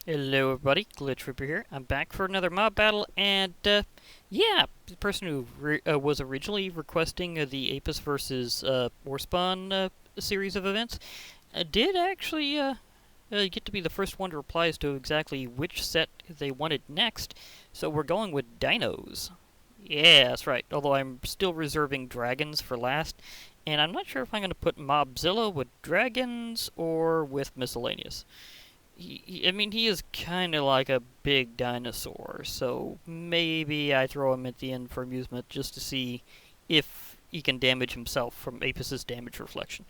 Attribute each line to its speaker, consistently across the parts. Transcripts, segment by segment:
Speaker 1: Hello everybody, Glitch Ripper here. I'm back for another mob battle, and yeah, the person who was originally requesting the Apis versus OreSpawn series of events did actually get to be the first one to reply as to exactly which set they wanted next, so we're going with Dinos. Yeah, that's right, although I'm still reserving dragons for last, and I'm not sure if I'm going to put Mobzilla with dragons or with miscellaneous. I mean, he is kind of like a big dinosaur, so maybe I throw him at the end for amusement just to see if he can damage himself from Apus's damage reflection.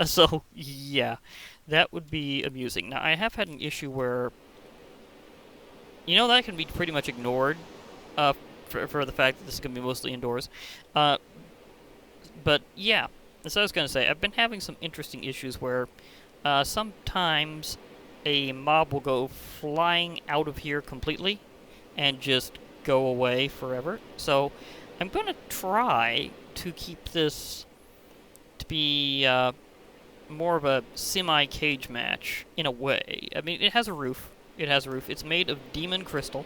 Speaker 1: So, yeah, that would be amusing. Now, I have had an issue where, that can be pretty much ignored uh, for the fact that this is going to be mostly indoors. Uh, but, yeah, as I was going to say, I've been having some interesting issues where sometimes a mob will go flying out of here completely and just go away forever. So I'm going to try to keep this to be more of a semi-cage match in a way. I mean, it has a roof. It has a roof. It's made of demon crystal,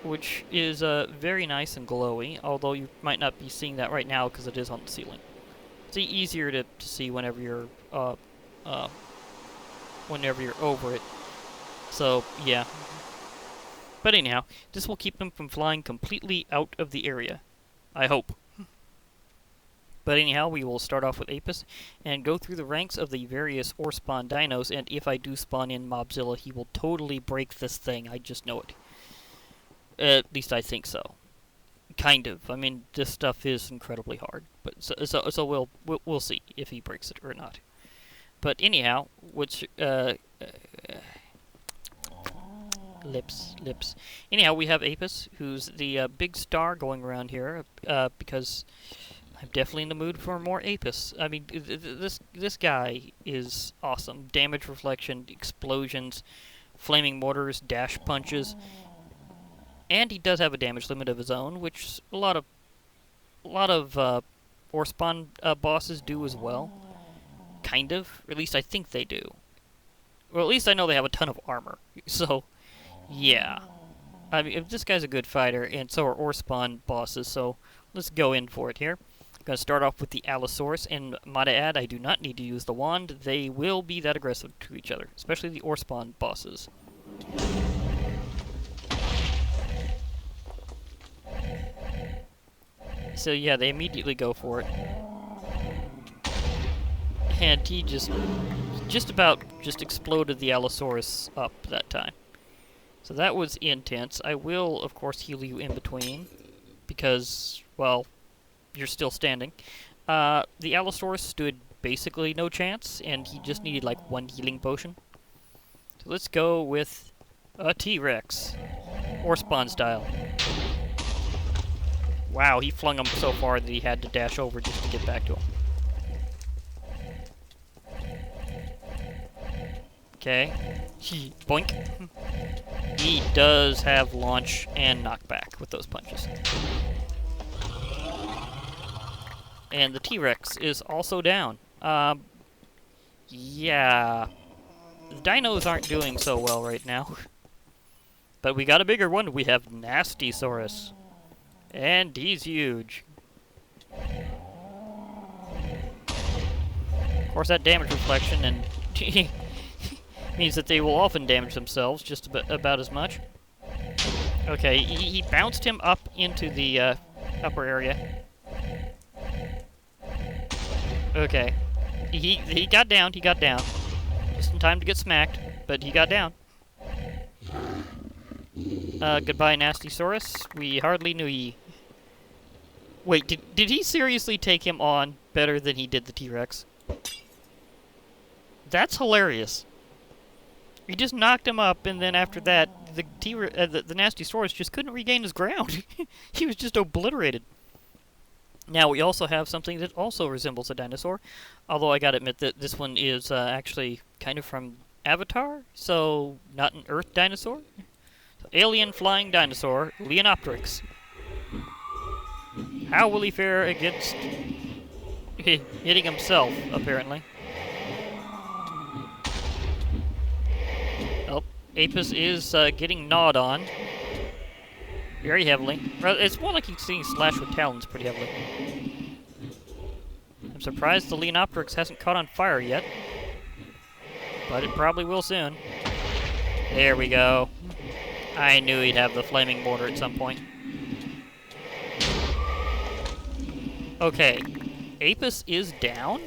Speaker 1: which is very nice and glowy, although you might not be seeing that right now because it is on the ceiling. It's easier to see whenever you're over it. So, yeah. But anyhow, this will keep them from flying completely out of the area. I hope. But anyhow, we will start off with Apis and go through the ranks of the various OreSpawn dinos, and if I do spawn in Mobzilla, he will totally break this thing. I just know it. At least I think so. Kind of. I mean, this stuff is incredibly hard, but so we'll see if he breaks it or not. But anyhow, lips. Anyhow, we have Apis, who's the big star going around here, because I'm definitely in the mood for more Apis. I mean, this guy is awesome. Damage reflection, explosions, flaming mortars, dash punches, and he does have a damage limit of his own, which a lot of OreSpawn bosses do as well. Kind of. Or at least I think they do. Well, at least I know they have a ton of armor. So, yeah. I mean, this guy's a good fighter, and so are OreSpawn bosses, so let's go in for it here. I'm going to start off with the Allosaurus, and might I add, I do not need to use the wand. They will be that aggressive to each other, especially the OreSpawn bosses. So, yeah, they immediately go for it. And he just about exploded the Allosaurus up that time. So that was intense. I will, of course, heal you in between, because, well, you're still standing. The Allosaurus stood basically no chance, and he just needed like one healing potion. So let's go with a T-Rex, OreSpawn style. Wow, he flung him so far that he had to dash over just to get back to him. Okay. Boink. He does have launch and knockback with those punches. And the T-Rex is also down. Yeah. The dinos aren't doing so well right now. But we got a bigger one. We have Nastysaurus. And he's huge. Of course, that damage reflection and means that they will often damage themselves just about as much. Okay, he bounced him up into the upper area. Okay. He got down, Just in time to get smacked, but he got down. Goodbye, Nastysaurus. We hardly knew ye. Wait, did he seriously take him on better than he did the T-Rex? That's hilarious. He just knocked him up, and then after that, the Nastysaurus just couldn't regain his ground. He was just obliterated. Now, we also have something that also resembles a dinosaur, although I gotta admit that this one is actually kind of from Avatar, so not an Earth dinosaur. So, alien flying dinosaur, Leonopteryx. How will he fare against hitting himself, apparently? Apis is getting gnawed on very heavily. It's more like he's getting slashed with talons pretty heavily. I'm surprised the Leonopteryx hasn't caught on fire yet, but it probably will soon. There we go. I knew he'd have the flaming mortar at some point. Okay, Apis is down,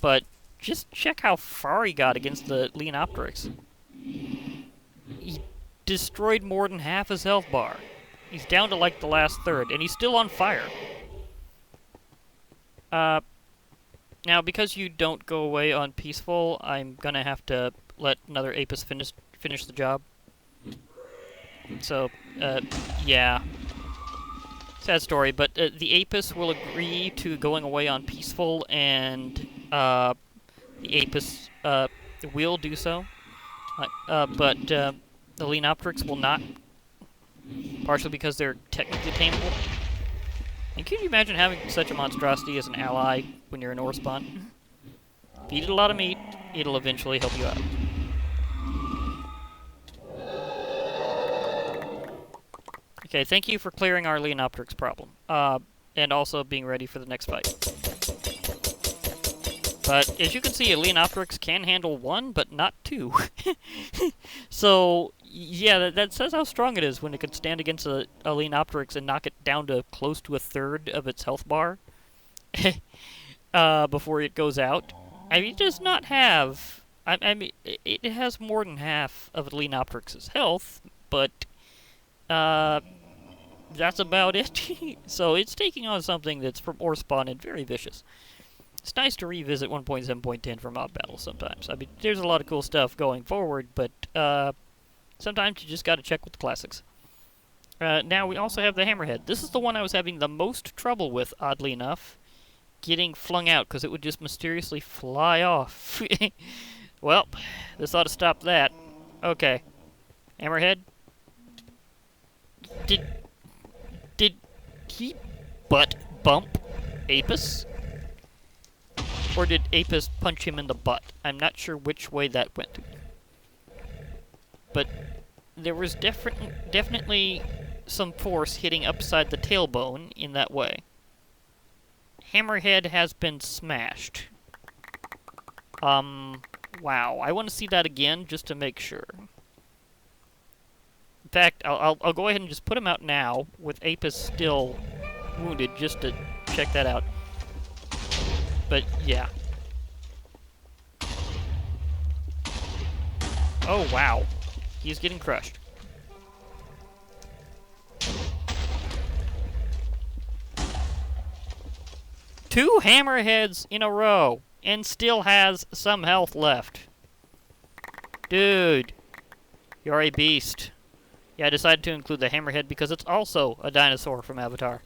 Speaker 1: but just check how far he got against the Leonopteryx. He destroyed more than half his health bar. He's down to like the last third, and he's still on fire. Now, because you don't go away on peaceful, I'm gonna have to let another Apis finish the job. So, yeah. Sad story, but the Apis will agree to going away on peaceful, and the Apis will do so. But the Leonopteryx will not, partially because they're technically tameable. And can you imagine having such a monstrosity as an ally when you're in OreSpawn? If you eat a lot of meat, it'll eventually help you out. Okay, thank you for clearing our Leonopteryx problem. And also being ready for the next fight. But as you can see, a Leonopteryx can handle one, but not two. So, yeah, that says how strong it is when it can stand against a Leonopteryx and knock it down to close to a third of its health bar before it goes out. I mean, it does not have... I mean, it has more than half of a Leonopteryx's health, but that's about it. So it's taking on something that's from OreSpawn and very vicious. It's nice to revisit 1.7.10 for mob battles sometimes. I mean, there's a lot of cool stuff going forward, but sometimes you just gotta check with the classics. Now we also have the Hammerhead. This is the one I was having the most trouble with, oddly enough, getting flung out, because it would just mysteriously fly off. Well, this ought to stop that. Okay. Hammerhead? Did he butt bump Apis? Or did Apis punch him in the butt? I'm not sure which way that went. But there was definitely some force hitting upside the tailbone in that way. Hammerhead has been smashed. Wow. I want to see that again just to make sure. In fact, I'll go ahead and just put him out now with Apis still wounded just to check that out. But, yeah. Oh, wow. He's getting crushed. Two Hammerheads in a row, and still has some health left. Dude. You're a beast. Yeah, I decided to include the Hammerhead because it's also a dinosaur from Avatar.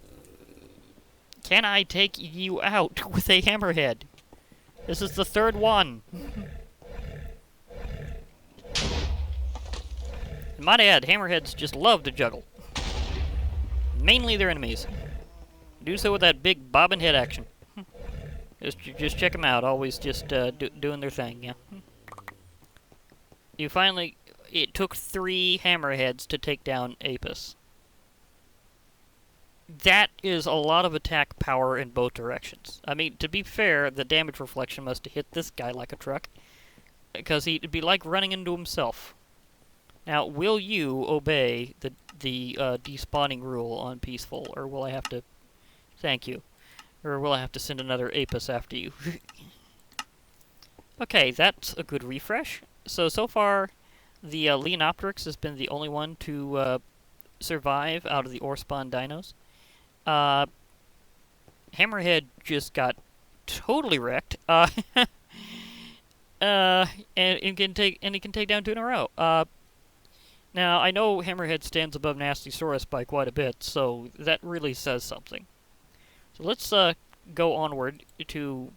Speaker 1: Can I take you out with a Hammerhead? This is the third one. And might add, Hammerheads just love to juggle. Mainly their enemies. Do so with that big bobbing head action. Just check them out. Always just doing their thing, yeah. You finally... It took 3 Hammerheads to take down Apis. That is a lot of attack power in both directions. I mean, to be fair, the damage reflection must have hit this guy like a truck, because he'd be like running into himself. Now, will you obey the despawning rule on peaceful, or will I have to... Thank you. Or will I have to send another Apis after you? Okay, that's a good refresh. So far, the Leonopteryx has been the only one to survive out of the OreSpawn dinos. Hammerhead just got totally wrecked. And he can take down 2 in a row. Now I know Hammerhead stands above Nastysaurus by quite a bit, so that really says something. So let's go onward to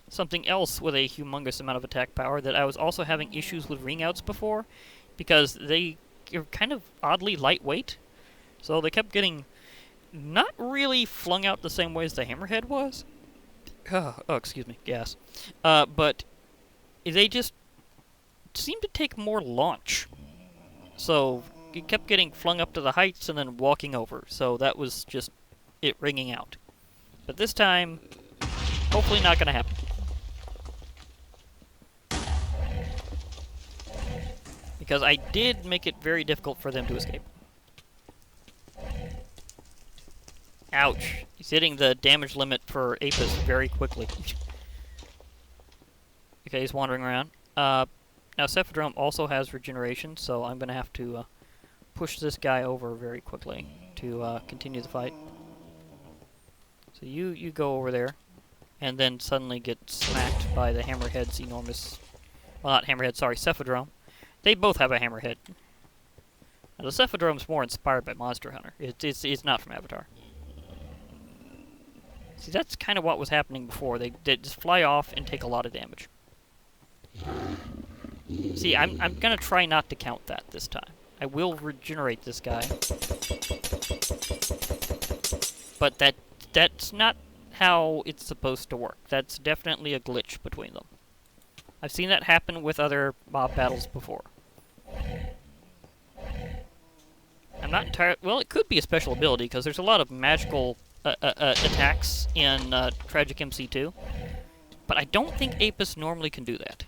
Speaker 1: something else with a humongous amount of attack power that I was also having issues with ringouts before, because they are kind of oddly lightweight. So they kept getting not really flung out the same way as the Hammerhead was. Oh, excuse me, gas. But they just seem to take more launch So it kept getting flung up to the heights and then walking over. So that was just it ringing out. But this time, hopefully not going to happen. Because I did make it very difficult for them to escape. Ouch. He's hitting the damage limit for Apis very quickly. Okay, he's wandering around. Now, Cepheid Realm also has regeneration, so I'm going to have to push this guy over very quickly to continue the fight. So you go over there, and then suddenly get smacked by the Hammerhead's enormous... Well, not Hammerhead, sorry, Cepheid Realm. They both have a Hammerhead. Now, the Cepheid Realm's more inspired by Monster Hunter. It's not from Avatar. See, that's kind of what was happening before. They just fly off and take a lot of damage. See, I'm gonna try not to count that this time. I will regenerate this guy. But that's not how it's supposed to work. That's definitely a glitch between them. I've seen that happen with other mob battles before. I'm not entirely... Well, it could be a special ability, because there's a lot of magical attacks in Tragic MC2. But I don't think Apis normally can do that.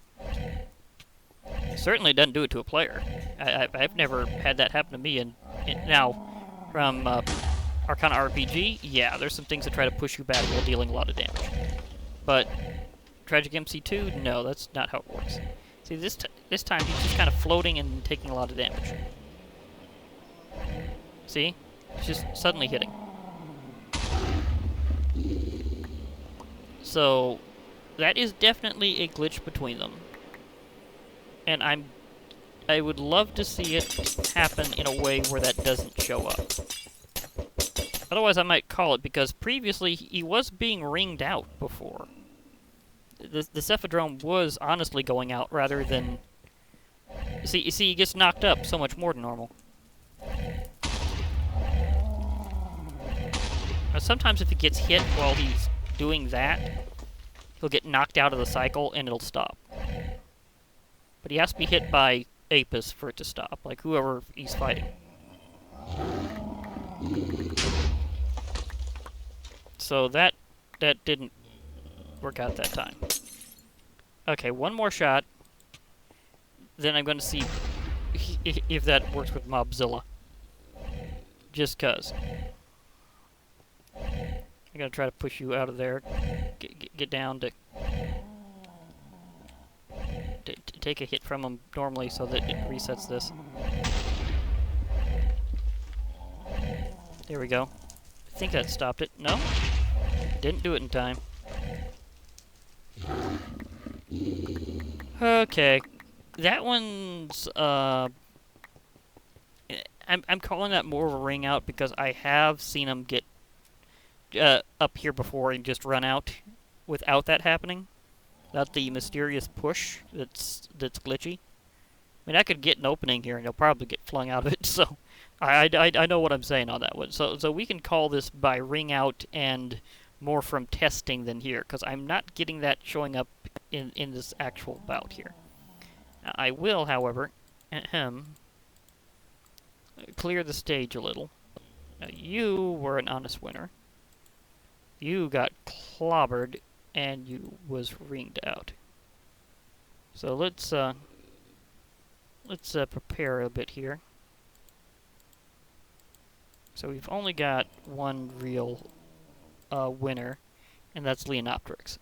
Speaker 1: It certainly doesn't do it to a player. I've never had that happen to me. And now, from Arcana RPG, yeah, there's some things that try to push you back while dealing a lot of damage. But Tragic MC2, no, that's not how it works. See, this time he's just kind of floating and taking a lot of damage. See? It's just suddenly hitting. So, that is definitely a glitch between them. And I would love to see it happen in a way where that doesn't show up. Otherwise I might call it, because previously he was being ringed out before. The Cepheid Realm was honestly going out rather than... You see, he gets knocked up so much more than normal. Now, sometimes if he gets hit while he's doing that, he'll get knocked out of the cycle and it'll stop. But he has to be hit by Apis for it to stop, like whoever he's fighting. So that didn't work out that time. Okay, one more shot. Then I'm going to see if that works with Mobzilla. Just 'cause. I'm going to try to push you out of there. Get down to take a hit from him normally so that it resets this. There we go. I think that stopped it. No? Didn't do it in time. Okay. That one's, I'm calling that more of a ring out because I have seen them get up here before and just run out without that happening. Without the mysterious push that's glitchy. I mean, I could get an opening here and they'll probably get flung out of it, so I know what I'm saying on that one. So we can call this by ring out and more from testing than here, because I'm not getting that showing up in this actual bout here. I will, however, clear the stage a little. Now, you were an honest winner. You got clobbered, and you was ringed out. So let's prepare a bit here. So we've only got one real winner, and that's Leonopteryx.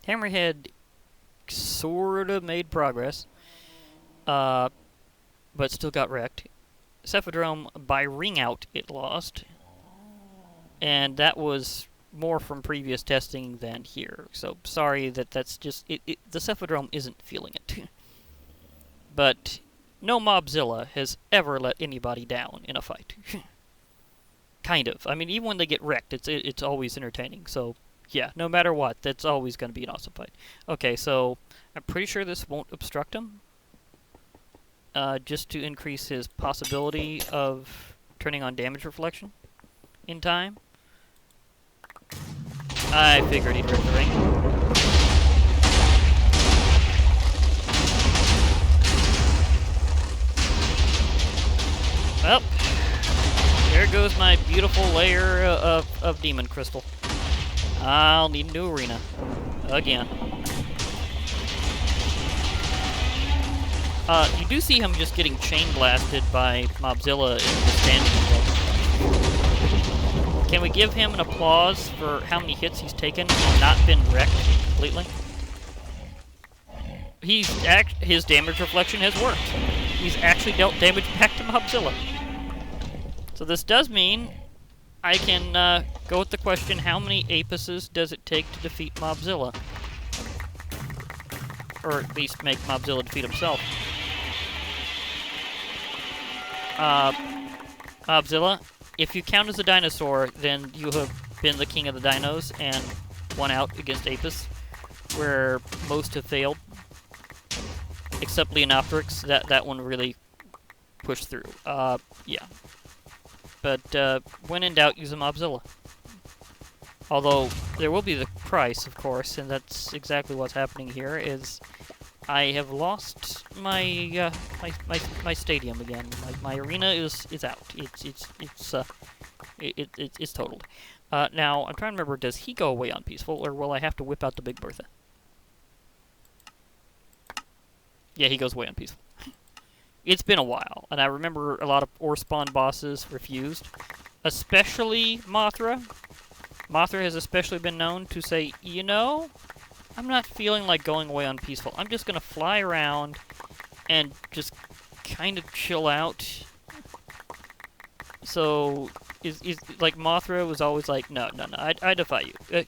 Speaker 1: Hammerhead sort of made progress, but still got wrecked. Cepheid Realm, by ring out, it lost. And that was more from previous testing than here. So sorry that's just... the Cepheid Realm isn't feeling it. But no Mobzilla has ever let anybody down in a fight. Kind of. I mean, even when they get wrecked, it's always entertaining. So, yeah, no matter what, that's always going to be an awesome fight. Okay, so I'm pretty sure this won't obstruct him. Just to increase his possibility of turning on damage reflection in time. I figured he'd rip the ring. goes my beautiful layer of demon crystal. I'll need a new arena. Again. You do see him just getting chain blasted by Mobzilla in the standing level. Can we give him an applause for how many hits he's taken and not been wrecked completely? His damage reflection has worked. He's actually dealt damage back to Mobzilla. So this does mean I can go with the question, how many apices does it take to defeat Mobzilla? Or at least make Mobzilla defeat himself. Mobzilla, if you count as a dinosaur, then you have been the king of the dinos and won out against Apis, where most have failed. Except Leonopteryx, that one really pushed through. Yeah. But when in doubt, use a Mobzilla. Although there will be the price, of course, and that's exactly what's happening here. Is I have lost my my stadium again. My arena is out. It's totaled. Now I'm trying to remember. Does he go away on peaceful, or will I have to whip out the Big Bertha? Yeah, he goes away on peaceful. It's been a while, and I remember a lot of OreSpawn bosses refused, especially Mothra. Mothra has especially been known to say, you know, I'm not feeling like going away on peaceful. I'm just going to fly around and just kind of chill out. So, like, Mothra was always like, no, I defy you.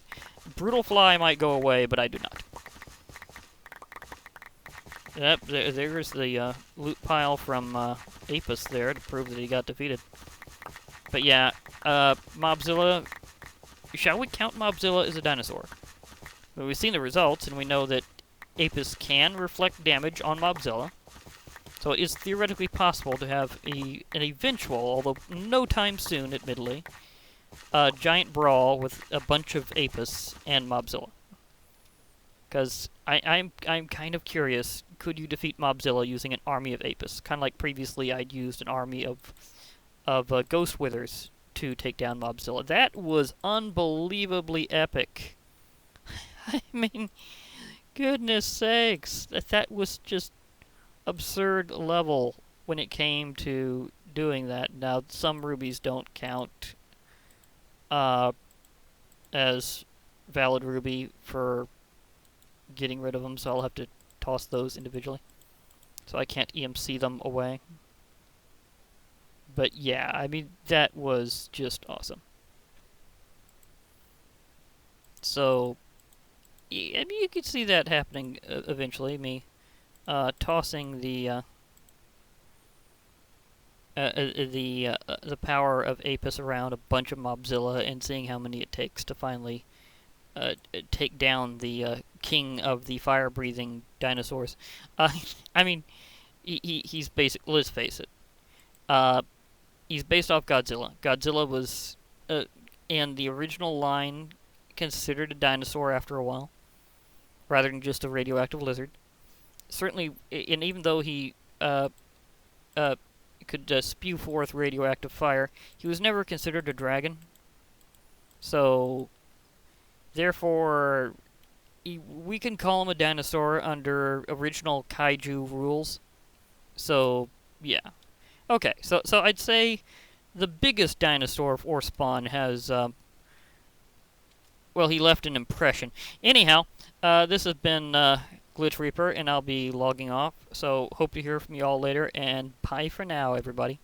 Speaker 1: Brutal Fly might go away, but I do not. Yep, there's the loot pile from Apis there to prove that he got defeated. But yeah, Mobzilla... Shall we count Mobzilla as a dinosaur? Well, we've seen the results, and we know that Apis can reflect damage on Mobzilla. So it is theoretically possible to have an eventual, although no time soon, admittedly, giant brawl with a bunch of Apis and Mobzilla. Because I'm kind of curious, could you defeat Mobzilla using an army of Apis? Kind of like previously I'd used an army of Ghost Withers to take down Mobzilla. That was unbelievably epic. I mean, goodness sakes, that was just absurd level when it came to doing that. Now, some rubies don't count as valid ruby for getting rid of them, so I'll have to toss those individually. So I can't EMC them away. But yeah, I mean, that was just awesome. So, I mean, you could see that happening eventually. Me tossing the power of Apis around a bunch of Mobzilla and seeing how many it takes to finally take down the king of the fire-breathing dinosaurs. I mean, he's basic. Let's face it. He's based off Godzilla. Godzilla was, in the original line, considered a dinosaur after a while, rather than just a radioactive lizard. Certainly, and even though he could spew forth radioactive fire, he was never considered a dragon. So, therefore, we can call him a dinosaur under original kaiju rules. So, yeah. Okay, so I'd say the biggest dinosaur of OreSpawn has, well, he left an impression. Anyhow, this has been Glitch Reaper, and I'll be logging off. So, hope to hear from you all later, and bye for now, everybody.